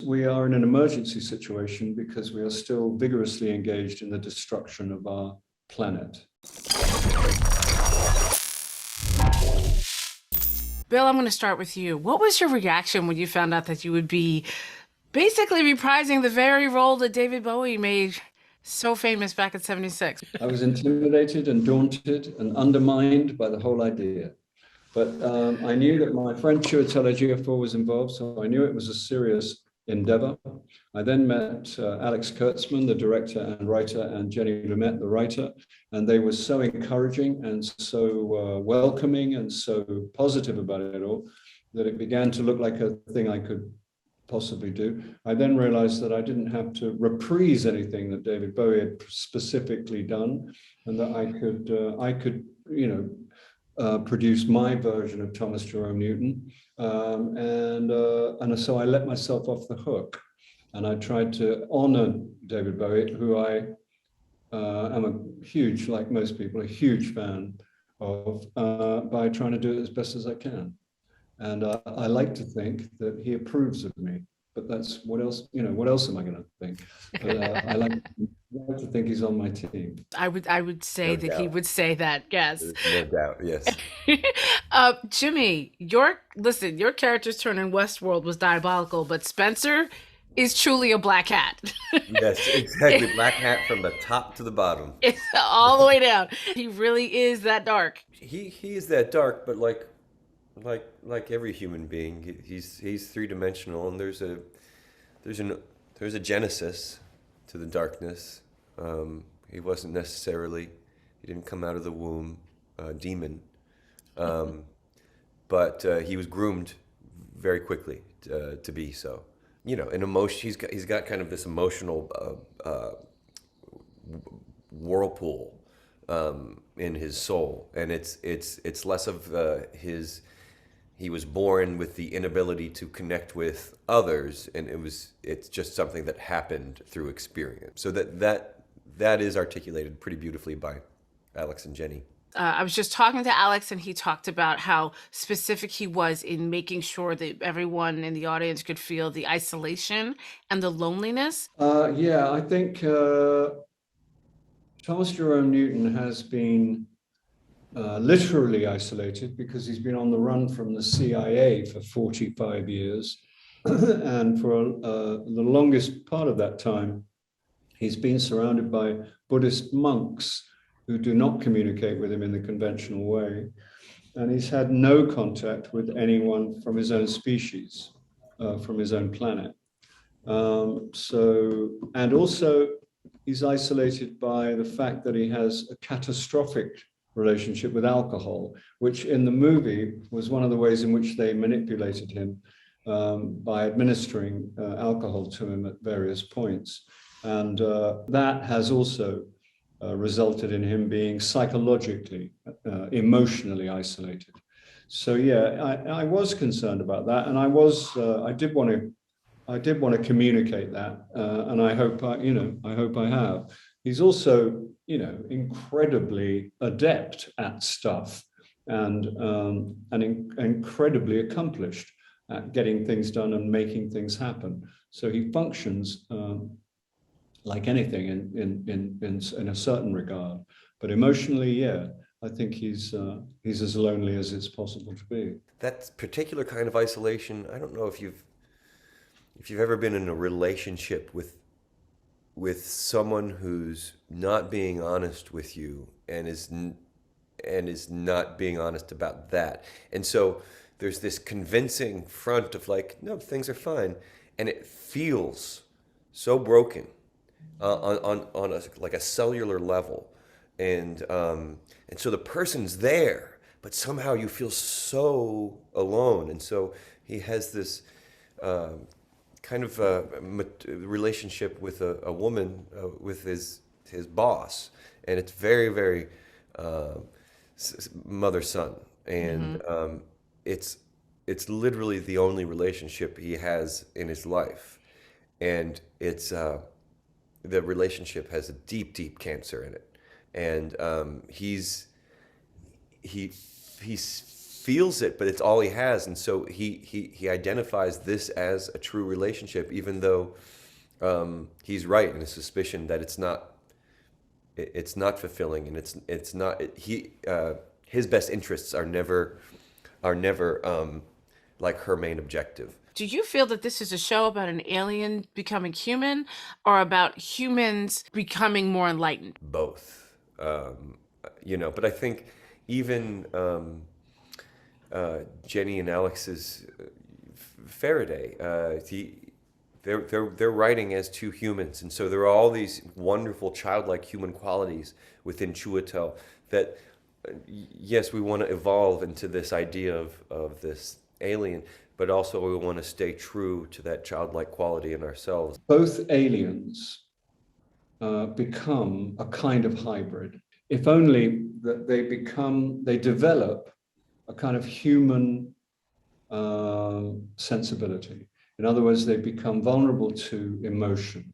we are in an emergency situation because we are still vigorously engaged in the destruction of our planet. Bill, I'm going to start with you. What was your reaction when you found out that you would be basically reprising the very role that David Bowie made so famous back in '76? I was intimidated and daunted and undermined by the whole idea. But I knew that my friend Chiwetel Ejiofor was involved, so I knew it was a serious endeavor. I then met Alex Kurtzman, the director and writer, and Jenny Lumet, the writer, and they were so encouraging and so welcoming and so positive about it all that it began to look like a thing I could possibly do. I then realized that I didn't have to reprise anything that David Bowie had specifically done, and that I could, produce my version of Thomas Jerome Newton, and so I let myself off the hook, and I tried to honor David Bowie, who I am a huge, like most people, a huge fan of, by trying to do it as best as I can. And I like to think that he approves of me, but that's what else am I going to think? But I like to think he's on my team. I would say No that doubt. he would say that, yes. No doubt, yes. Jimmy, your character's turn in Westworld was diabolical, but Spencer is truly a black hat. Yes, exactly. Black hat from the top to the bottom. It's all the way down. He really is that dark. He is that dark, but like every human being, he's three-dimensional, and there's a genesis to the darkness. He wasn't necessarily, he didn't come out of the womb demon, but he was groomed very quickly to be so. An emotion. He's got kind of this emotional whirlpool in his soul, and it's less of his. He was born with the inability to connect with others, and it's just something that happened through experience. So that is articulated pretty beautifully by Alex and Jenny. I was just talking to Alex, and he talked about how specific he was in making sure that everyone in the audience could feel the isolation and the loneliness. Yeah, I think Thomas Jerome Newton has been literally isolated because he's been on the run from the CIA for 45 years. And for the longest part of that time, he's been surrounded by Buddhist monks who do not communicate with him in the conventional way. And he's had no contact with anyone from his own species, from his own planet. And also he's isolated by the fact that he has a catastrophic relationship with alcohol, which in the movie was one of the ways in which they manipulated him by administering alcohol to him at various points. And that has also resulted in him being psychologically, emotionally isolated. So yeah, I was concerned about that, and I did want to communicate that, and I hope I have. He's also, incredibly adept at stuff, and incredibly accomplished at getting things done and making things happen. So he functions like anything in a certain regard, but emotionally, yeah, I think he's as lonely as it's possible to be. That particular kind of isolation, I don't know if you've ever been in a relationship with someone who's not being honest with you and is not being honest about that. And so there's this convincing front of like, no, things are fine, and it feels so broken on a cellular level, and so the person's there, but somehow you feel so alone. And so he has this kind of relationship with a woman, with his boss, and it's very, very mother-son, and it's literally the only relationship he has in his life, and it's the relationship has a deep, deep cancer in it, and he feels it, but it's all he has, and so he identifies this as a true relationship, even though he's right in his suspicion that it's not fulfilling, and it's not his best interests are never like her main objective. Do you feel that this is a show about an alien becoming human or about humans becoming more enlightened? Both, but I think even Jenny and Alex's Faraday, they're writing as two humans, and so there are all these wonderful childlike human qualities within Chiwetel that yes, we want to evolve into this idea of this alien, but also we want to stay true to that childlike quality in ourselves. Both aliens become a kind of hybrid, if only that they develop a kind of human sensibility. In other words, they become vulnerable to emotion,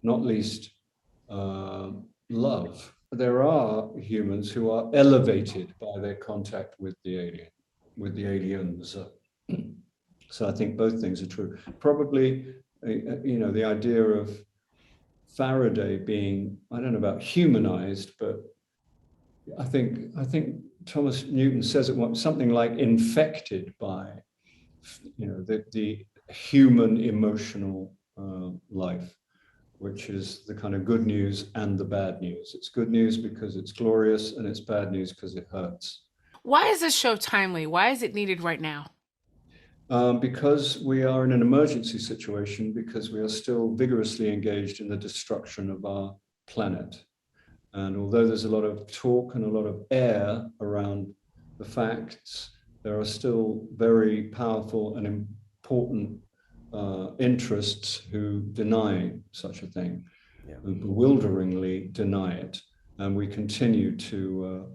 not least love. There are humans who are elevated by their contact with the aliens. So I think both things are true. Probably, the idea of Faraday being, I don't know about humanized, but I think Thomas Newton says it something like infected by, the human emotional life, which is the kind of good news and the bad news. It's good news because it's glorious, and it's bad news because it hurts. Why is this show timely? Why is it needed right now? Because we are in an emergency situation, because we are still vigorously engaged in the destruction of our planet. And although there's a lot of talk and a lot of air around the facts, there are still very powerful and important interests who deny such a thing, who bewilderingly deny it. And we continue to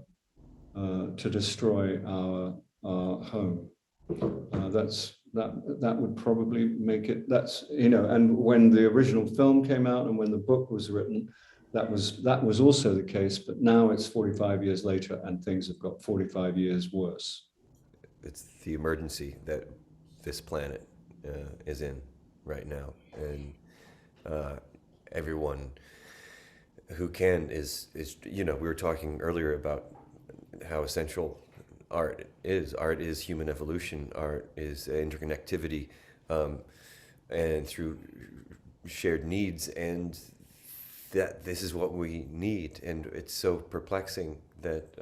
destroy our home. That would probably make it, and when the original film came out and when the book was written, that was also the case, but now it's 45 years later and things have got 45 years worse. It's the emergency that this planet is in right now, and everyone who can is we were talking earlier about how essential art is human evolution. Art is interconnectivity, and through shared needs, and that this is what we need. And it's so perplexing that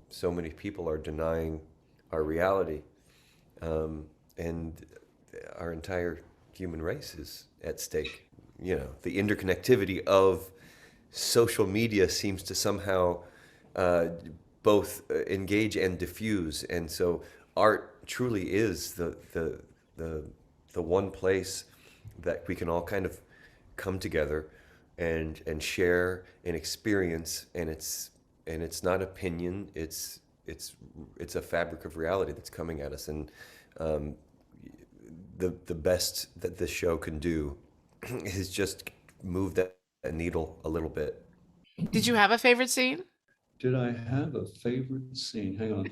so many people are denying our reality, and our entire human race is at stake. The interconnectivity of social media seems to somehow both engage and diffuse, and so art truly is the one place that we can all kind of come together and share an experience, and it's not opinion, it's a fabric of reality that's coming at us, and the best that this show can do is just move that needle a little bit. Did you have a favorite scene? Did I have a favorite scene? Hang on.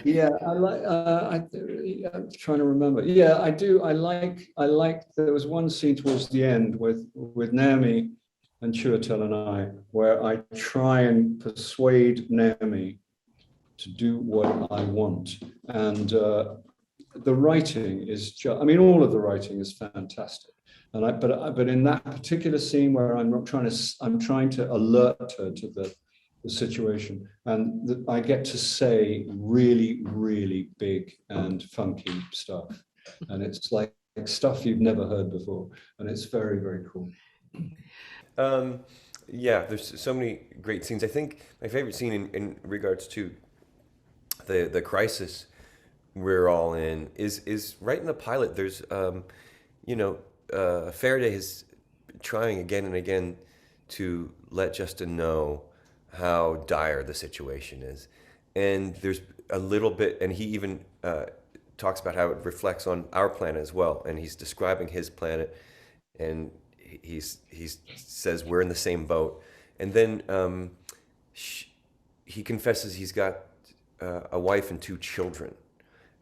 Yeah, I'm trying to remember. Yeah, I do. I like. There was one scene towards the end with Naomi and Chiwetel and I, where I try and persuade Naomi to do what I want, and the writing is just. I mean, all of the writing is fantastic. And but in that particular scene where I'm trying to alert her to the situation, and I get to say really, really big and funky stuff, and it's like stuff you've never heard before, and it's very, very cool. Yeah, there's so many great scenes. I think my favorite scene in regards to the crisis we're all in is right in the pilot. There's Faraday is trying again and again to let Justin know how dire the situation is, and there's a little bit, and he even talks about how it reflects on our planet as well, and he's describing his planet, and he says we're in the same boat, and then he confesses he's got a wife and 2 children.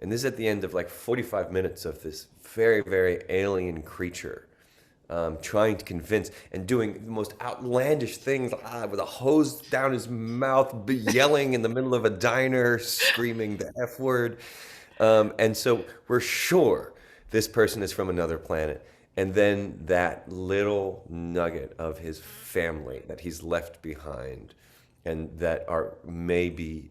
And this is at the end of like 45 minutes of this very, very alien creature trying to convince and doing the most outlandish things with a hose down his mouth, yelling in the middle of a diner, screaming the F word. And so we're sure this person is from another planet. And then that little nugget of his family that he's left behind and that are maybe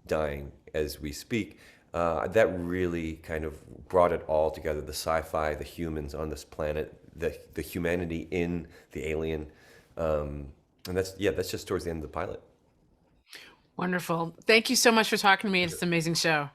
dying as we speak, that really kind of brought it all together. The sci-fi, the humans on this planet, the humanity in the alien. And that's just towards the end of the pilot. Wonderful. Thank you so much for talking to me. It's an amazing show.